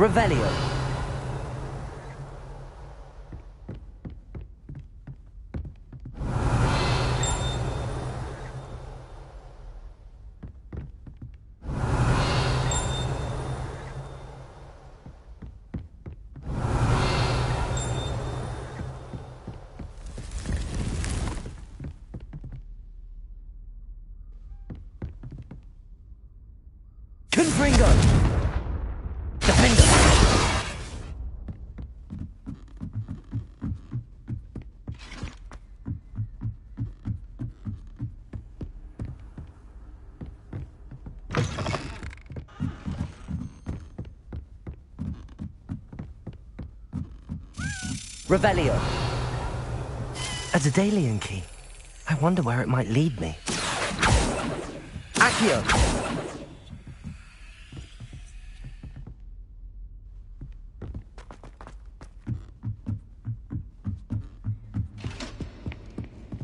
Revelio. Confringo! Defender! Revelio. A Daedalian key. I wonder where it might lead me. Accio.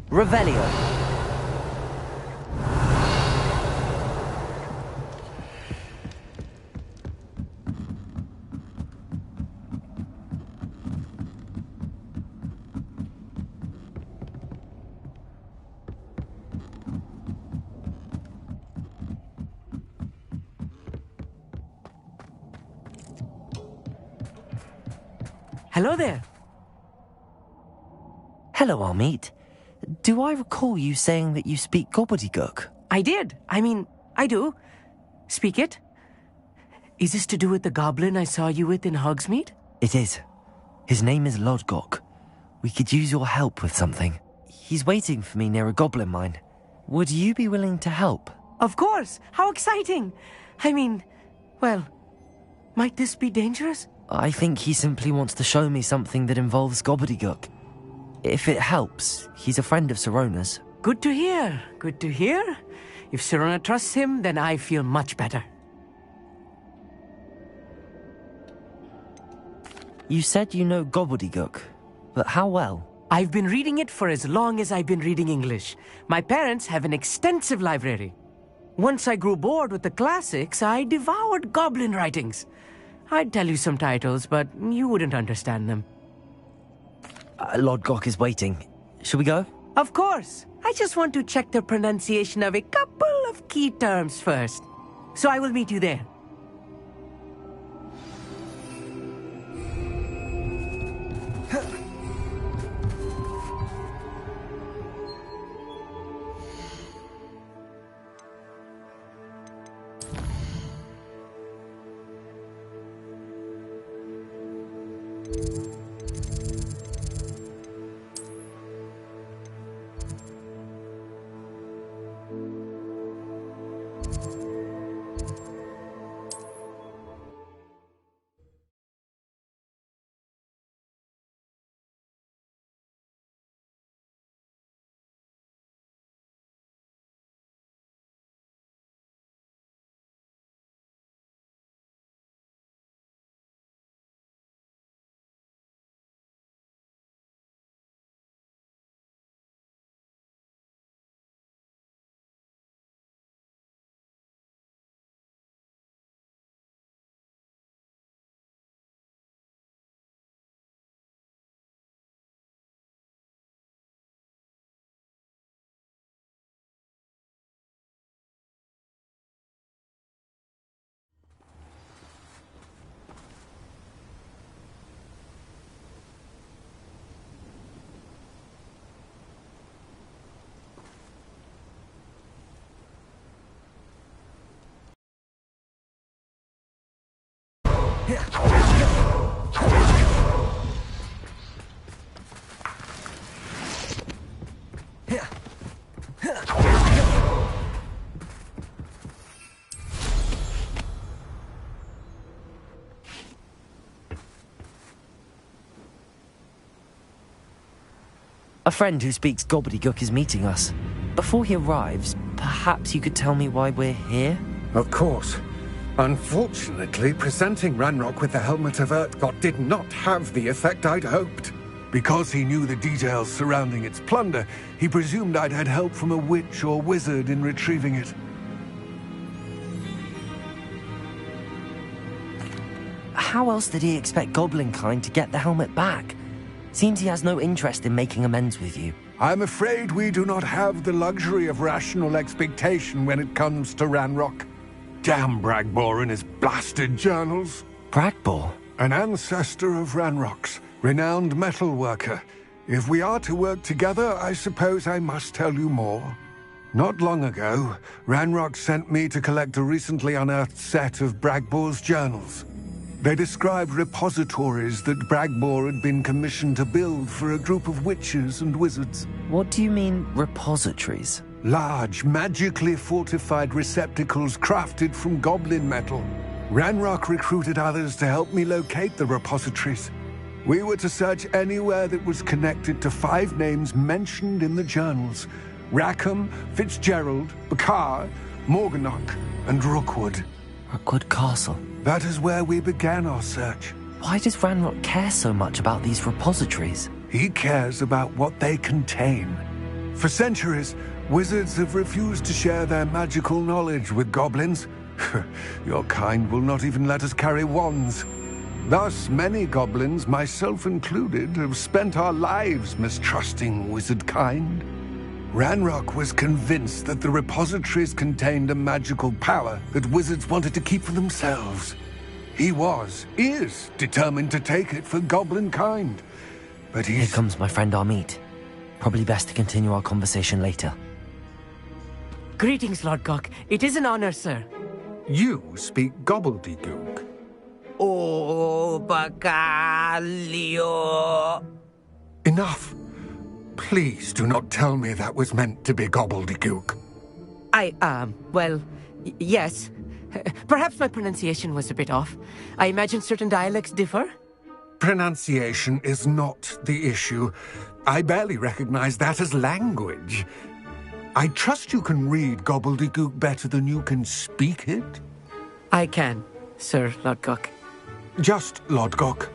Revelio. Hello there. Hello, Armeet. Do I recall you saying that you speak gobbledygook? I did. I do. Speak it. Is this to do with the goblin I saw you with in Hogsmeade? It is. His name is Lodgok. We could use your help with something. He's waiting for me near a goblin mine. Would you be willing to help? Of course. How exciting. Well, might this be dangerous? I think he simply wants to show me something that involves gobbledygook. If it helps, he's a friend of Sirona's. Good to hear. Good to hear. If Sirona trusts him, then I feel much better. You said you know gobbledygook, but how well? I've been reading it for as long as I've been reading English. My parents have an extensive library. Once I grew bored with the classics, I devoured goblin writings. I'd tell you some titles, but you wouldn't understand them. Lodgok is waiting. Shall we go? Of course. I just want to check the pronunciation of a couple of key terms first. So I will meet you there. A friend who speaks gobbledygook is meeting us. Before he arrives, perhaps you could tell me why we're here? Of course. Unfortunately, presenting Ranrock with the Helmet of Urtkot did not have the effect I'd hoped. Because he knew the details surrounding its plunder, he presumed I'd had help from a witch or wizard in retrieving it. how else did he expect Goblinkind to get the helmet back? Seems he has no interest in making amends with you. I'm afraid we do not have the luxury of rational expectation when it comes to Ranrock. Damn Bragbor and his blasted journals. Bragbor? An ancestor of Ranrock's, renowned metal worker. If we are to work together, I suppose I must tell you more. Not long ago, Ranrock sent me to collect a recently unearthed set of Bragbor's journals. They described repositories that Bragbor had been commissioned to build for a group of witches and wizards. What do you mean, repositories? Large, magically fortified receptacles crafted from goblin metal. Ranrock recruited others to help me locate the repositories. We were to search anywhere that was connected to 5 names mentioned in the journals: Rackham, Fitzgerald, Bakar, Morganach, and Rookwood. Rookwood Castle. That is where we began our search. Why does Ranrock care so much about these repositories? He cares about what they contain. For centuries, wizards have refused to share their magical knowledge with goblins. Your kind will not even let us carry wands. Thus, many goblins, myself included, have spent our lives mistrusting wizard kind. Ranrock was convinced that the repositories contained a magical power that wizards wanted to keep for themselves. He is determined to take it for goblin kind. But Here comes my friend Amit. Probably best to continue our conversation later. Greetings, Lord Gok. It is an honor, sir. You speak gobbledygook. Oh, Bacalio. Enough. Please do not tell me that was meant to be gobbledygook. Yes. Perhaps my pronunciation was a bit off. I imagine certain dialects differ? Pronunciation is not the issue. I barely recognize that as language. I trust you can read gobbledygook better than you can speak it? I can, Sir Lord Gok. Just Lord Gok.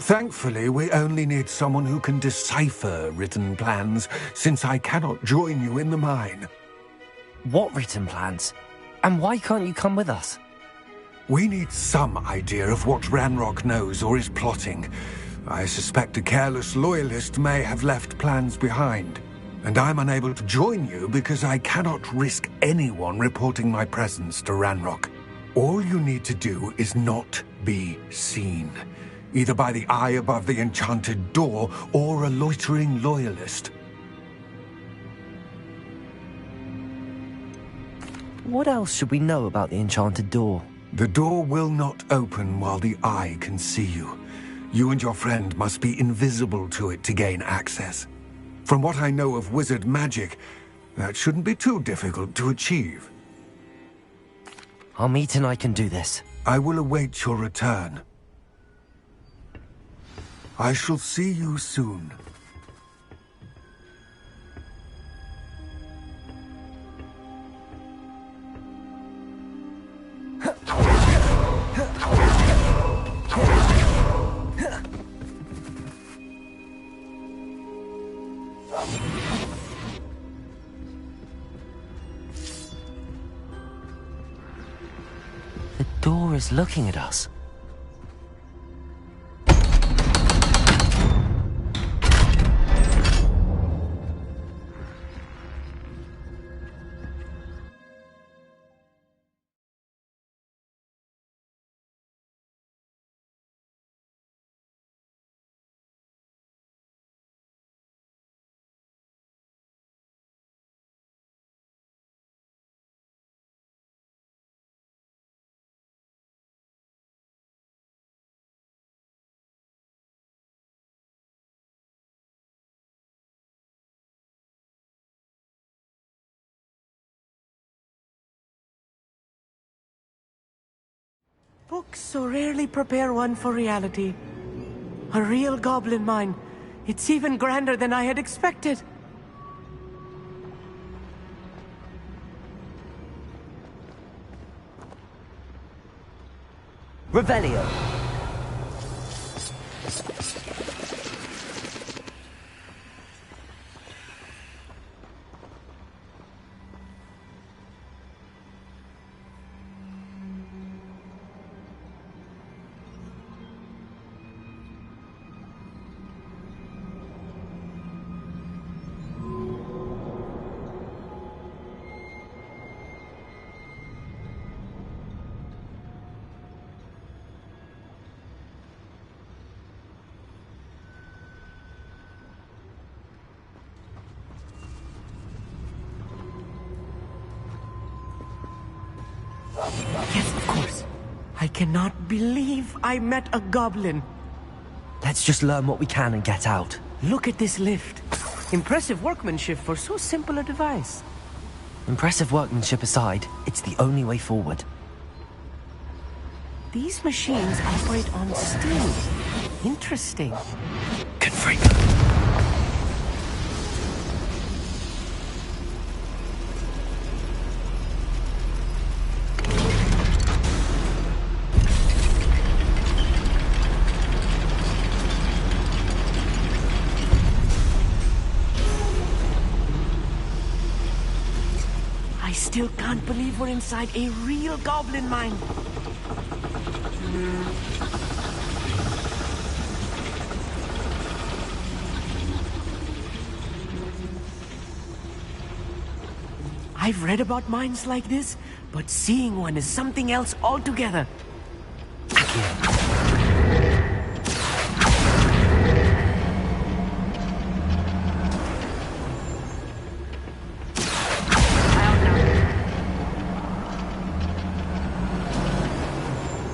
Thankfully, we only need someone who can decipher written plans, since I cannot join you in the mine. What written plans? And why can't you come with us? We need some idea of what Ranrock knows or is plotting. I suspect a careless loyalist may have left plans behind. And I'm unable to join you because I cannot risk anyone reporting my presence to Ranrock. All you need to do is not be seen, either by the eye above the enchanted door or a loitering loyalist. What else should we know about the enchanted door? The door will not open while the eye can see you. You and your friend must be invisible to it to gain access. From what I know of wizard magic, that shouldn't be too difficult to achieve. Amit and I can do this. I will await your return. I shall see you soon. The door is looking at us. Books so rarely prepare one for reality. A real goblin mine. It's even grander than I had expected. Revelio. Yes, of course. I cannot believe I met a goblin. Let's just learn what we can and get out. Look at this lift. Impressive workmanship for so simple a device. Impressive workmanship aside, it's the only way forward. These machines operate on steam. Interesting. Confringo. I still can't believe we're inside a real goblin mine. I've read about mines like this, but seeing one is something else altogether.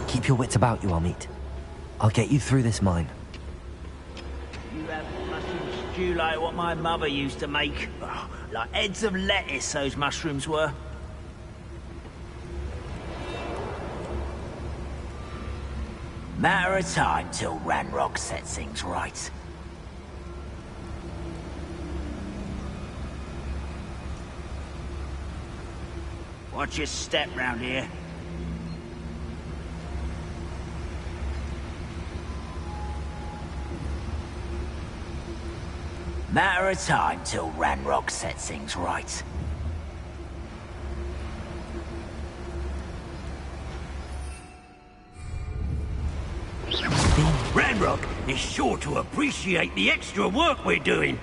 Keep your wits about you, Amit. I'll get you through this mine. You have mushroom stew like what my mother used to make. Oh, like heads of lettuce, those mushrooms were. Matter of time till Ranrock sets things right. Watch your step round here. Matter of time till Ranrock sets things right. Ranrock is sure to appreciate the extra work we're doing.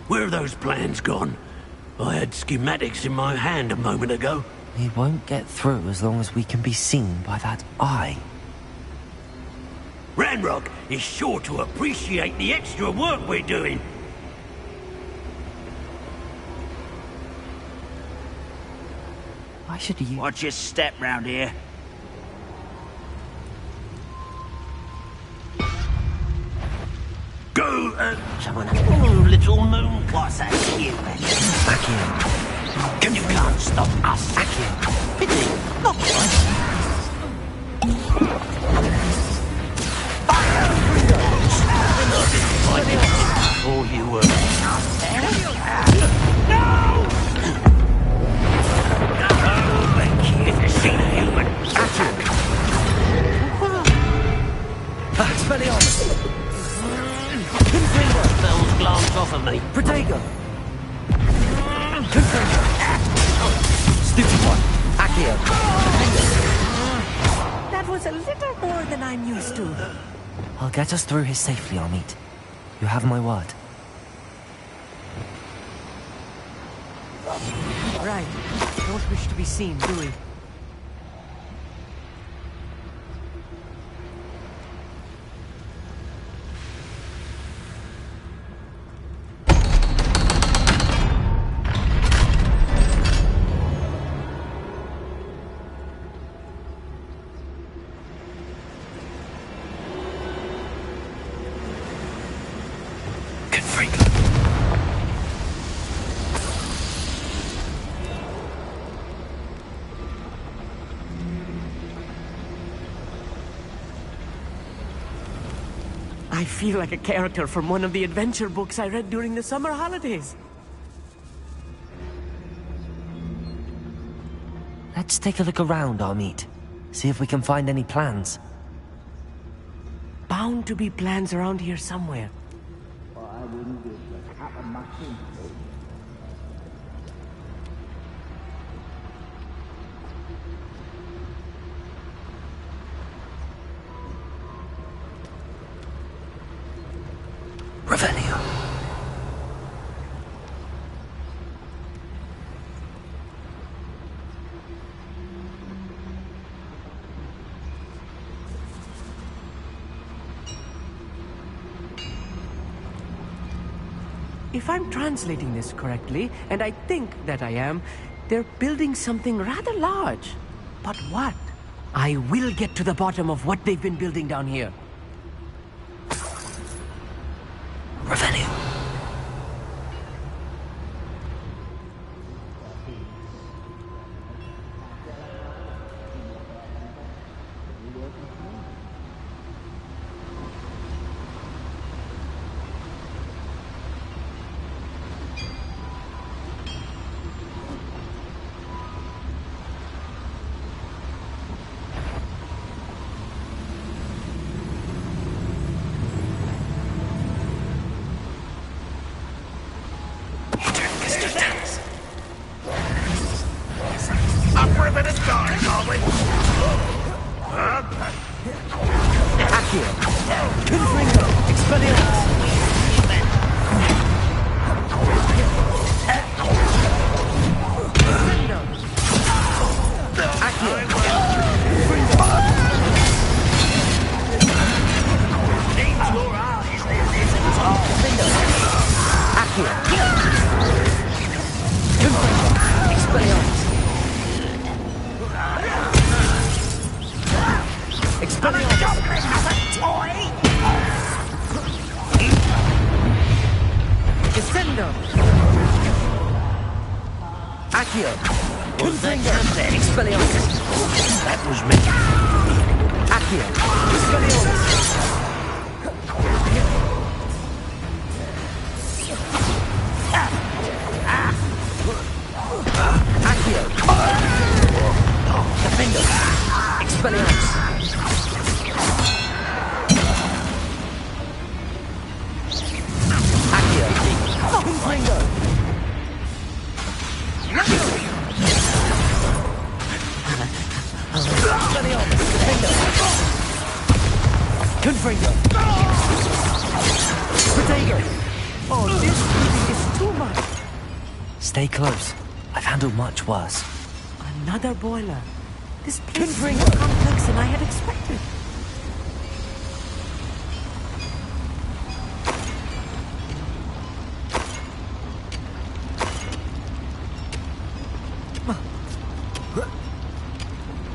Where are those plans gone? I had schematics in my hand a moment ago. We won't get through as long as we can be seen by that eye. Ranrock is sure to appreciate the extra work we're doing. Why should you... Watch your step round here. Go, oh, little moon. What's that to you, then? Back in. You can't stop us. Back in. Pity, not right. All you were. No! Oh, thank you. It's a human. That's very honest. Those glanced off of me. Protego. Stupid one. Accio. That was a little more than I'm used to. I'll get us through here safely, Amit. You have my word. Right. Don't wish to be seen, do we? I feel like a character from one of the adventure books I read during the summer holidays. Let's take a look around, Amit. See if we can find any plans. Bound to be plans around here somewhere. Revelio. If I'm translating this correctly, and I think that I am, they're building something rather large. But what? I will get to the bottom of what they've been building down here. Revelio. Stay close. I've handled much worse. Another boiler. This place is more complex than I had expected.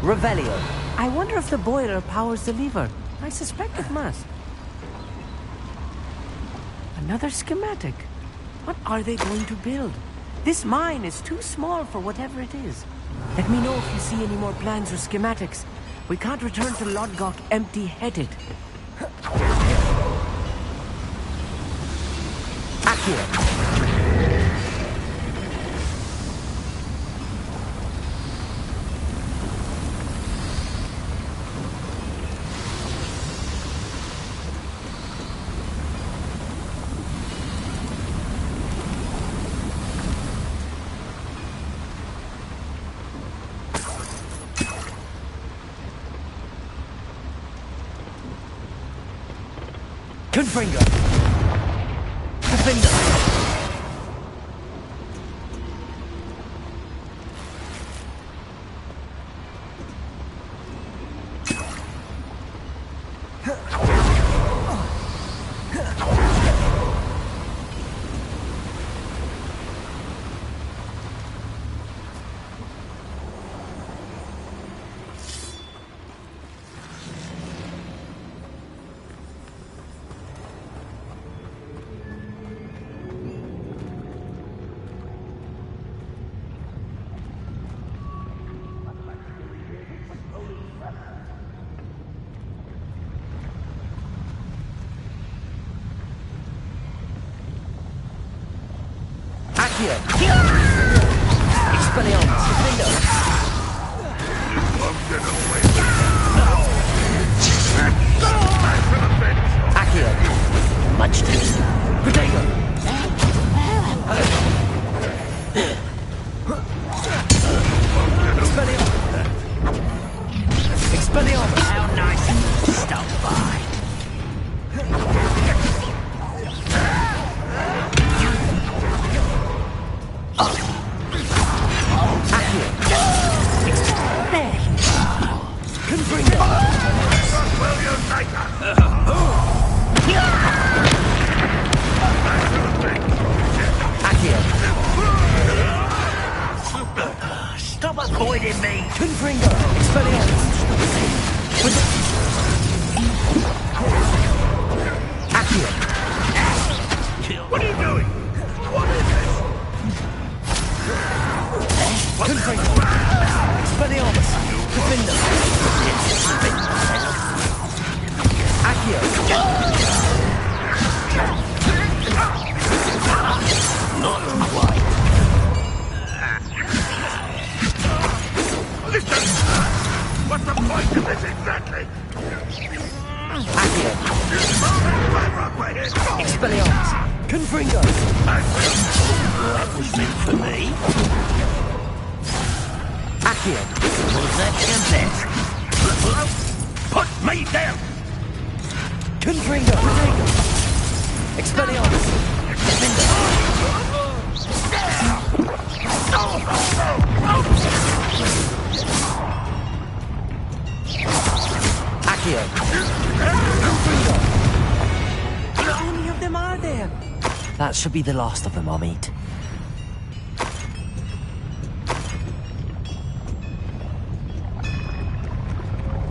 Revelio. I wonder if the boiler powers the lever. I suspect it must. Another schematic. What are they going to build? This mine is too small for whatever it is. Let me know if you see any more plans or schematics. We can't return to Lodgok empty-headed. Accurate. Confringo. Defender. Confringo! Expelliarmus! Accio! What are you doing? What is this? Confringo! Expelliarmus! Defender! Accio! Not quite. Listen! What's the point of this exactly? Accio! Expelliarmus! Confringo! That was meant for me. Accio! Was that your best? Put me down! Confringo! Expelliarmus! Defender! Accio! Confringo! How many of them are there? That should be the last of them, I'll meet.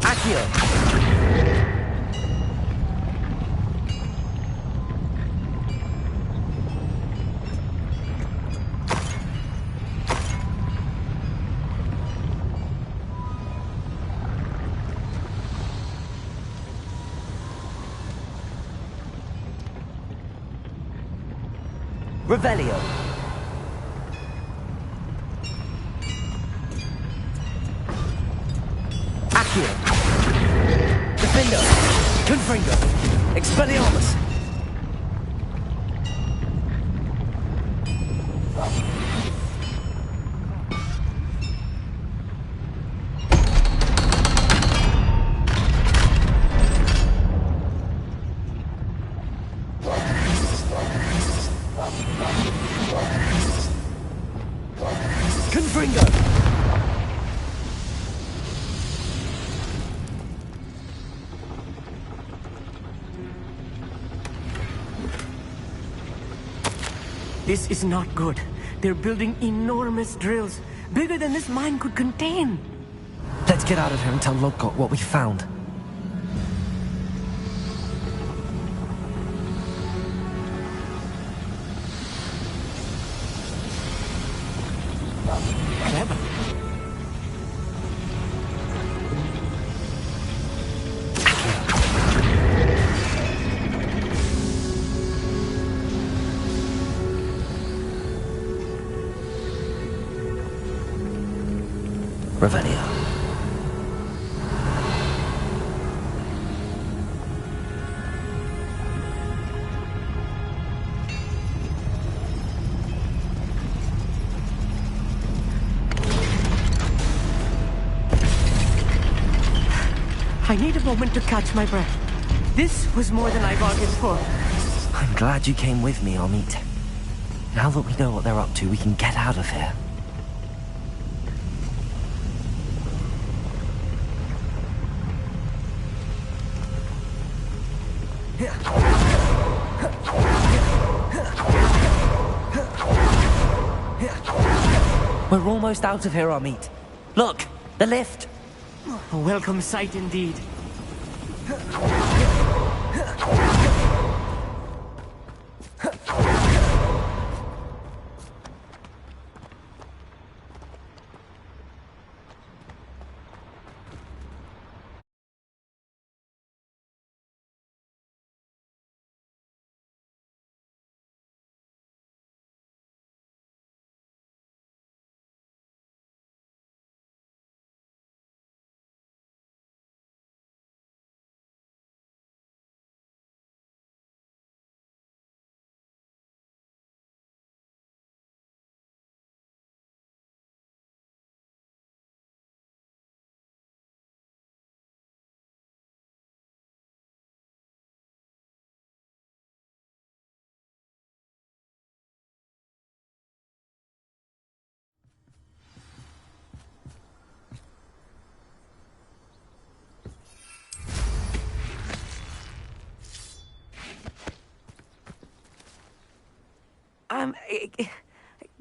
Accio! Revelio. Accio. Defender. Confringo. Expelliarmus. Confringo. This is not good. They're building enormous drills, bigger than this mine could contain. Let's get out of here and tell Lodgok what we found. Clever. Revelio. I need a moment to catch my breath. This was more than I bargained for. I'm glad you came with me, Amit. Now that we know what they're up to, we can get out of here. We're almost out of here, Amit. Look, the lift. A welcome sight indeed.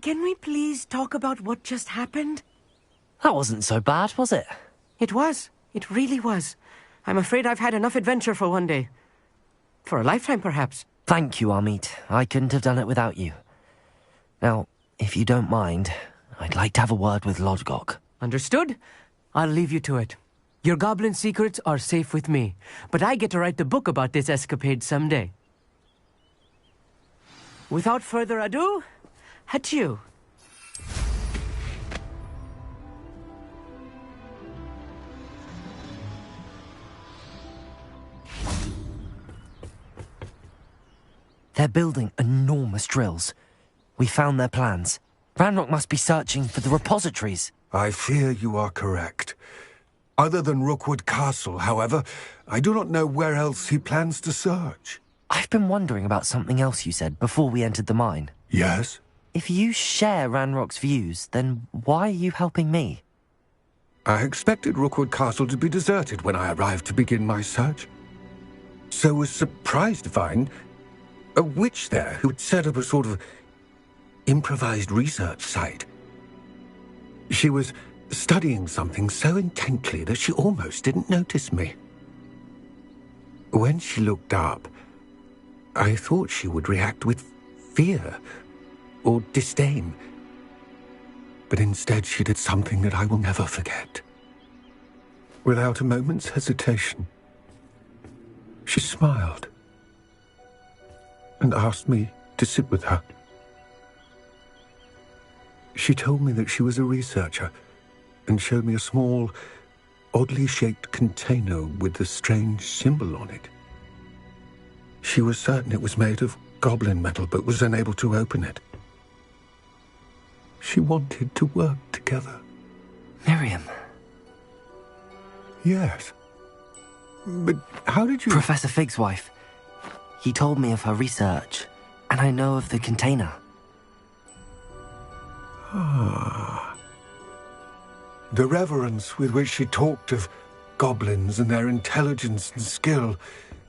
Can we please talk about what just happened? That wasn't so bad, was it? It was. It really was. I'm afraid I've had enough adventure for one day. For a lifetime, perhaps. Thank you, Amit. I couldn't have done it without you. Now, if you don't mind, I'd like to have a word with Lodgok. Understood? I'll leave you to it. Your goblin secrets are safe with me, but I get to write the book about this escapade someday. Without further ado, adieu. They're building enormous drills. We found their plans. Ranrock must be searching for the repositories. I fear you are correct. Other than Rookwood Castle, however, I do not know where else he plans to search. I've been wondering about something else you said before we entered the mine. Yes? If you share Ranrock's views, then why are you helping me? I expected Rookwood Castle to be deserted when I arrived to begin my search. So was surprised to find a witch there who'd set up a sort of improvised research site. She was studying something so intently that she almost didn't notice me. When she looked up, I thought she would react with fear or disdain. But instead she did something that I will never forget. Without a moment's hesitation, she smiled and asked me to sit with her. She told me that she was a researcher and showed me a small, oddly shaped container with a strange symbol on it. She was certain it was made of goblin metal, but was unable to open it. She wanted to work together. Miriam. Yes. But how did you... Professor Fig's wife. He told me of her research, and I know of the container. Ah. The reverence with which she talked of goblins and their intelligence and skill,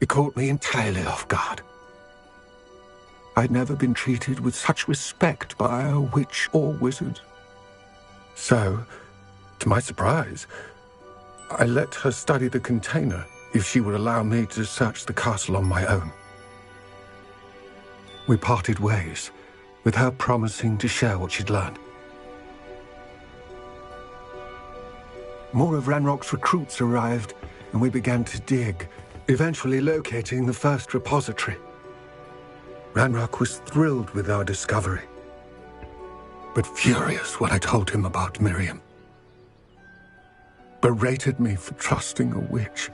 it caught me entirely off guard. I'd never been treated with such respect by a witch or wizard. So, to my surprise, I let her study the container if she would allow me to search the castle on my own. We parted ways, with her promising to share what she'd learned. More of Ranrock's recruits arrived, and we began to dig, eventually locating the first repository. Ranrock was thrilled with our discovery, but furious when I told him about Miriam. Berated me for trusting a witch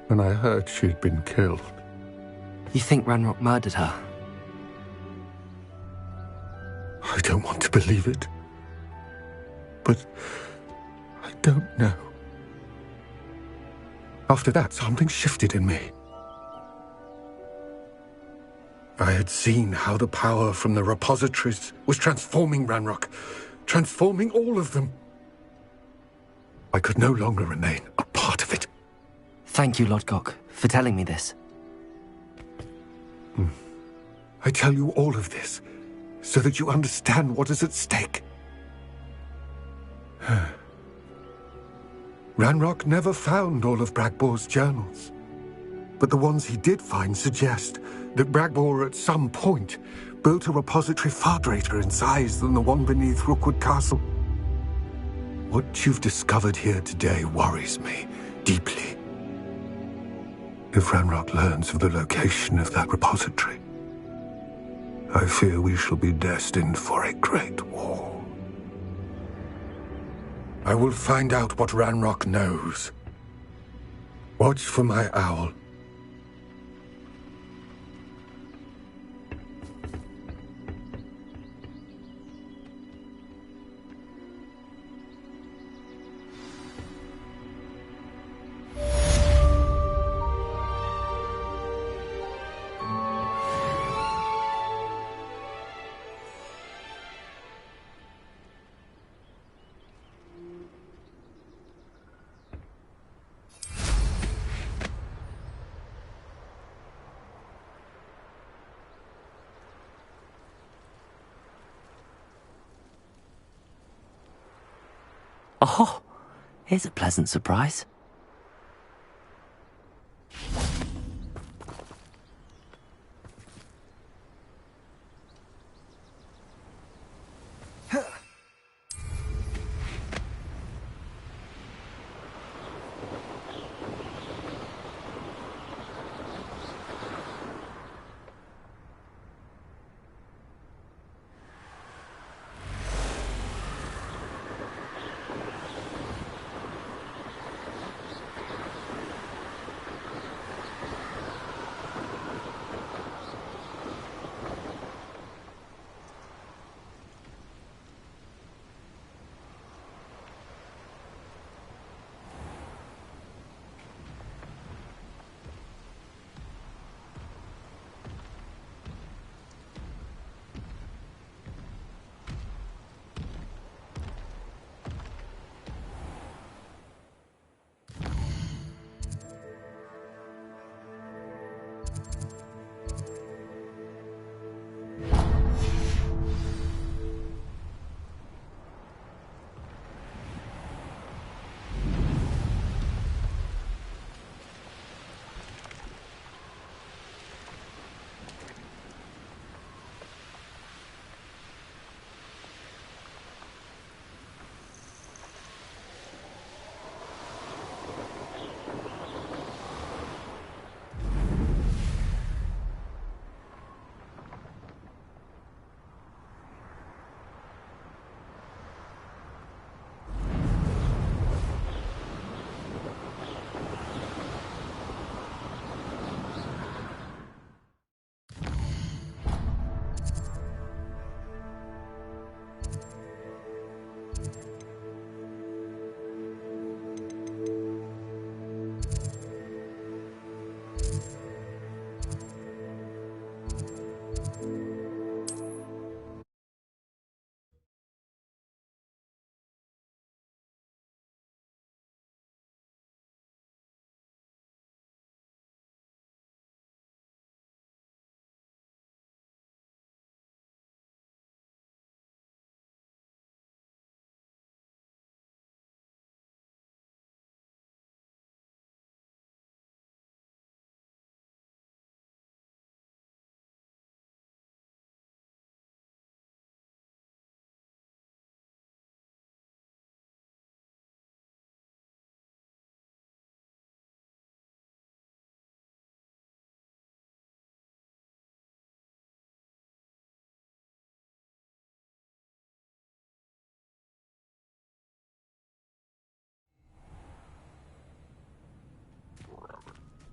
when I heard she'd been killed. You think Ranrock murdered her? I don't want to believe it, but I don't know. After that, something shifted in me. I had seen how the power from the repositories was transforming Ranrock, transforming all of them. I could no longer remain a part of it. Thank you, Lodgok, for telling me this. I tell you all of this so that you understand what is at stake. Ranrock never found all of Bragbor's journals, but the ones he did find suggest that Bragbor at some point built a repository far greater in size than the one beneath Rookwood Castle. What you've discovered here today worries me deeply. If Ranrock learns of the location of that repository, I fear we shall be destined for a great war. I will find out what Ranrock knows. Watch for my owl. Oh, here's a pleasant surprise.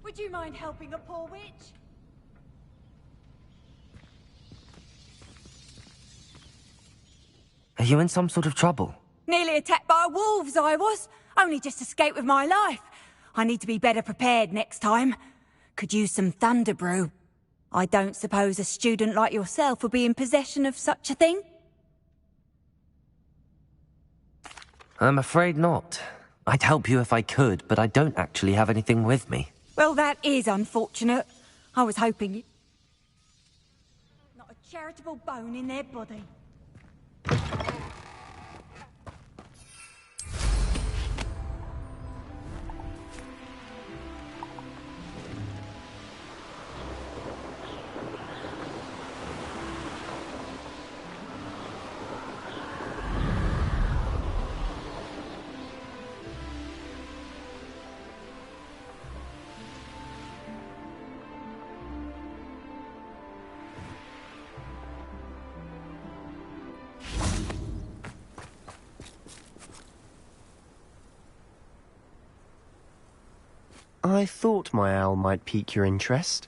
Would you mind helping a poor witch? Are you in some sort of trouble? Nearly attacked by wolves, I was. Only just escaped with my life. I need to be better prepared next time. Could use some thunder brew. I don't suppose a student like yourself would be in possession of such a thing? I'm afraid not. I'd help you if I could, but I don't actually have anything with me. Well, that is unfortunate. I was hoping it... Not a charitable bone in their body. I thought my owl might pique your interest.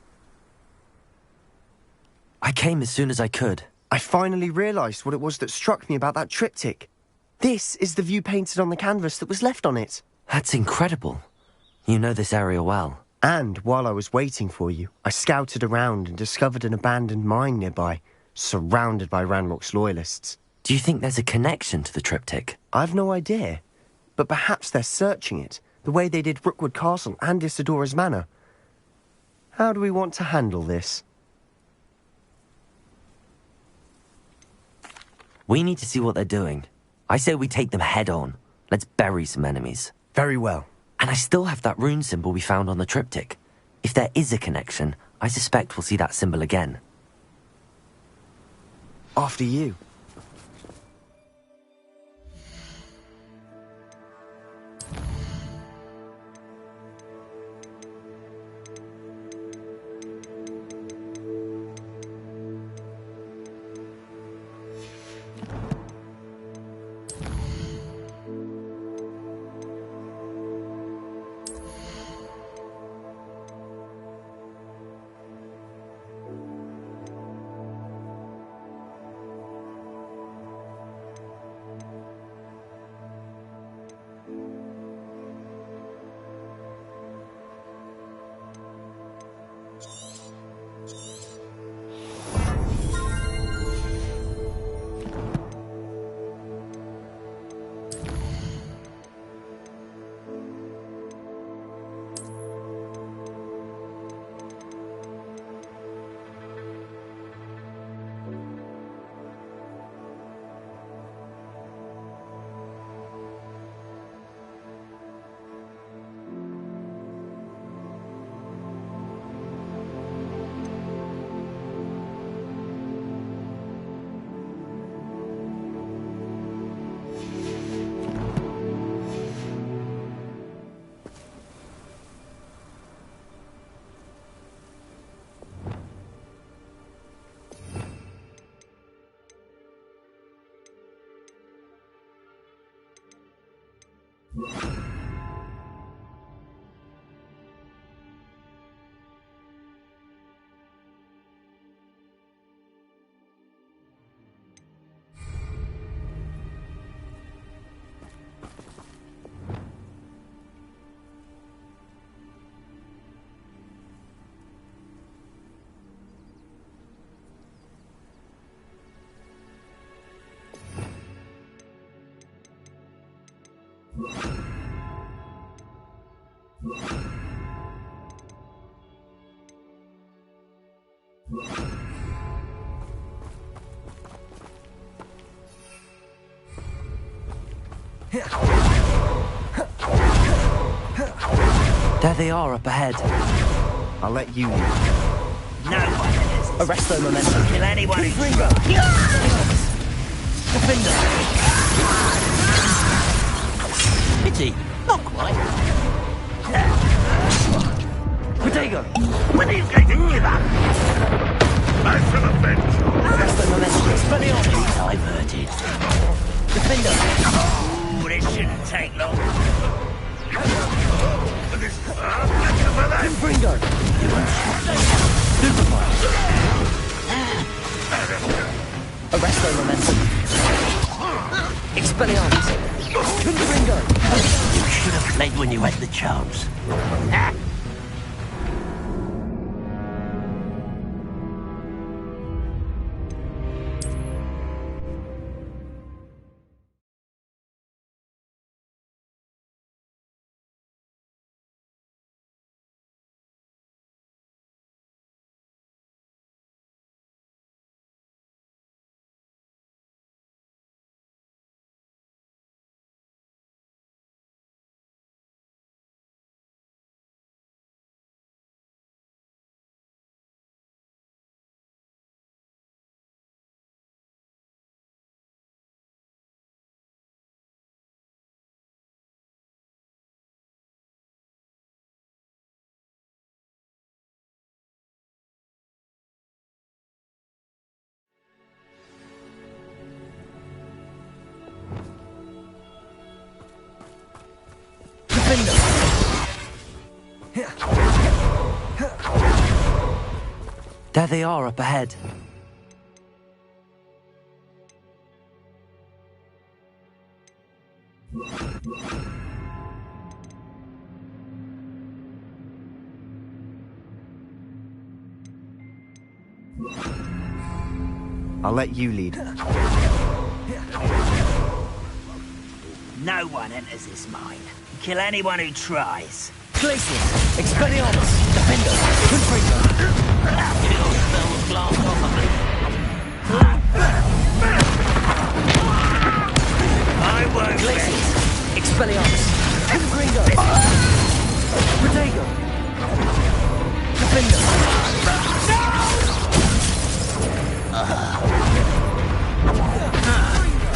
I came as soon as I could. I finally realised what it was that struck me about that triptych. This is the view painted on the canvas that was left on it. That's incredible. You know this area well. And while I was waiting for you, I scouted around and discovered an abandoned mine nearby, surrounded by Ranrock's loyalists. Do you think there's a connection to the triptych? I've no idea, but perhaps they're searching it, the way they did Rookwood Castle and Isidora's Manor. How do we want to handle this? We need to see what they're doing. I say we take them head on. Let's bury some enemies. Very well. And I still have that rune symbol we found on the triptych. If there is a connection, I suspect we'll see that symbol again. After you. There they are up ahead. I'll let you lead. No one enters. Arrest their momentum. Kill anyone who Ringo. Defender! Pity. Not quite. Protego! When are you going to give up? I shall avenge you. Arrest their momentum. Expelliarmus! Diverted. Defender! Oh, this shouldn't take long. Ringo! Superfire! Arrest their momentum. Expelliarmus! Ringo! You should have played when you had the chance. There they are up ahead. I'll let you lead. No one enters this mine. Kill anyone who tries. Glacius! Expelliarmus! Defender! Confringo! Your spells blast off of me. I won't. Glacius! Expelliarmus! Confringo! Protego! Defender!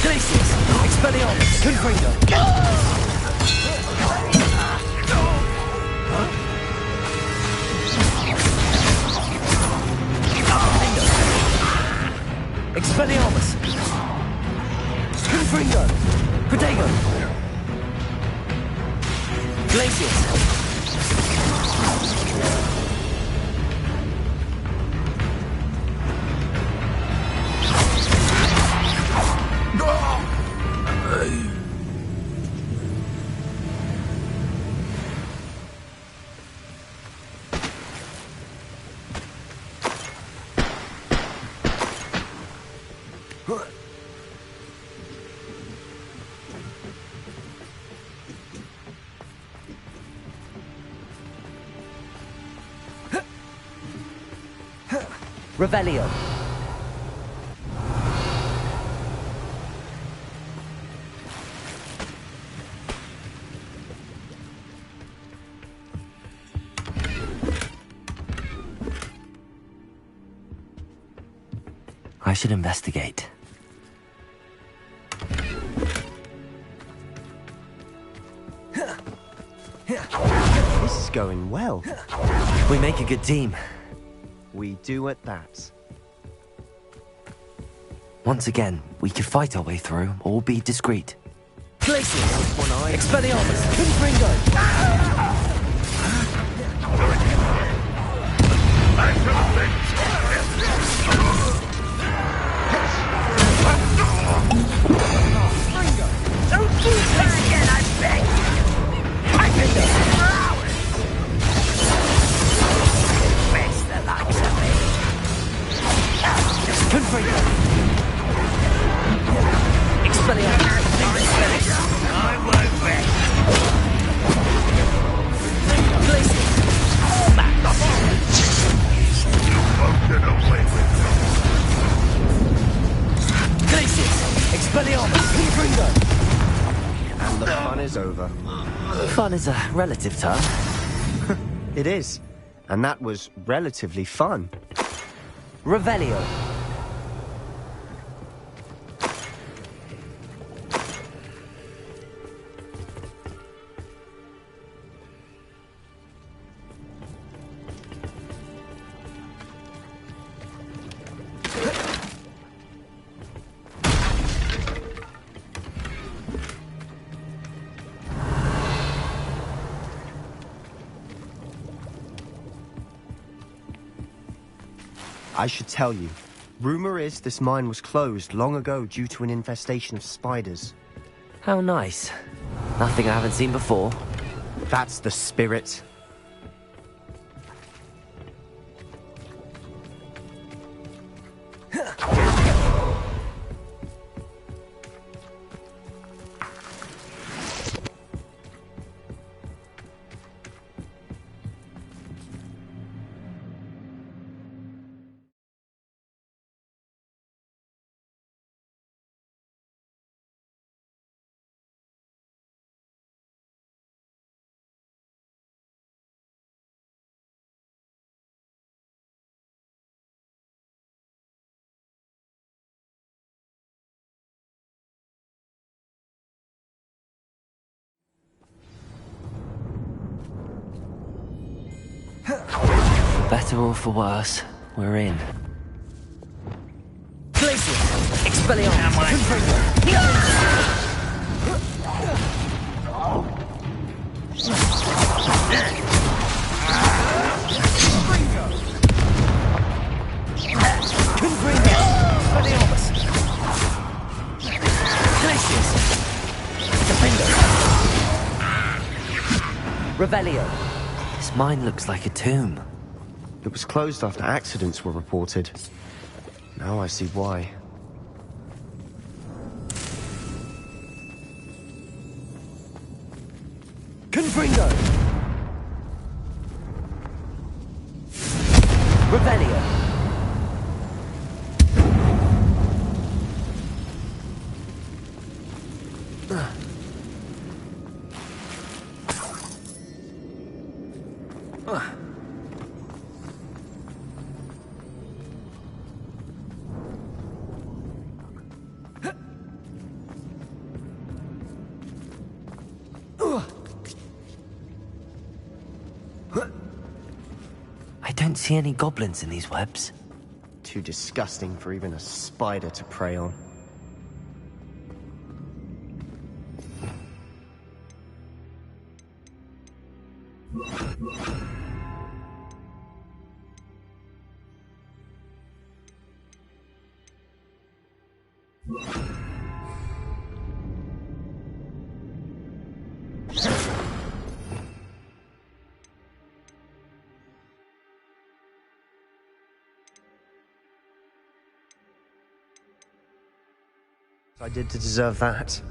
Glacius! Expelliarmus! Confringo! Expelliarmus! Confringo! Protego! Glacius! Revelio. I should investigate. This is going well. We make a good team. We do at that. Once again, we could fight our way through or be discreet. Glacius! Expelliarmus! Confringo! Don't do that again, I beg! I can do it for hours! Best the likes of me. Confringo! Expelliarmus! I won't bet. Glacius! Glacius! Expelliarmus! Confringo! And the fun is over. Fun is a relative term. It is. And that was relatively fun. Revelio. I should tell you. Rumor is this mine was closed long ago due to an infestation of spiders. How nice. Nothing I haven't seen before. That's the spirit. For better or for worse, we're in. Glacius! Expelliarmus! Confringo! Confringo! Expelliarmus! Glacius! Defender! Revelio. This mine looks like a tomb. It was closed after accidents were reported. Now I see why. Confringo! Revelio. I don't see any goblins in these webs. Too disgusting for even a spider to prey on. I did to deserve that.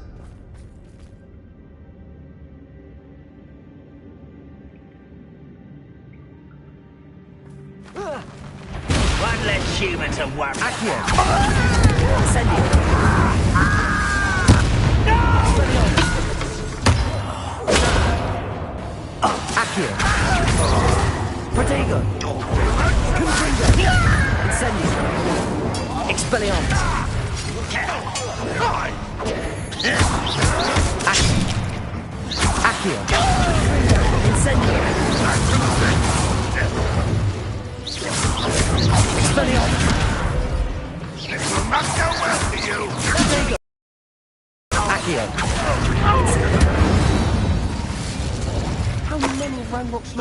One less human to worry. Accio! Accio! Protego! Confringo! Incendio! Expelliarmus! Accio! Incendio! Expelliarmus! It will not go well for you! Accio! How many Ranrock's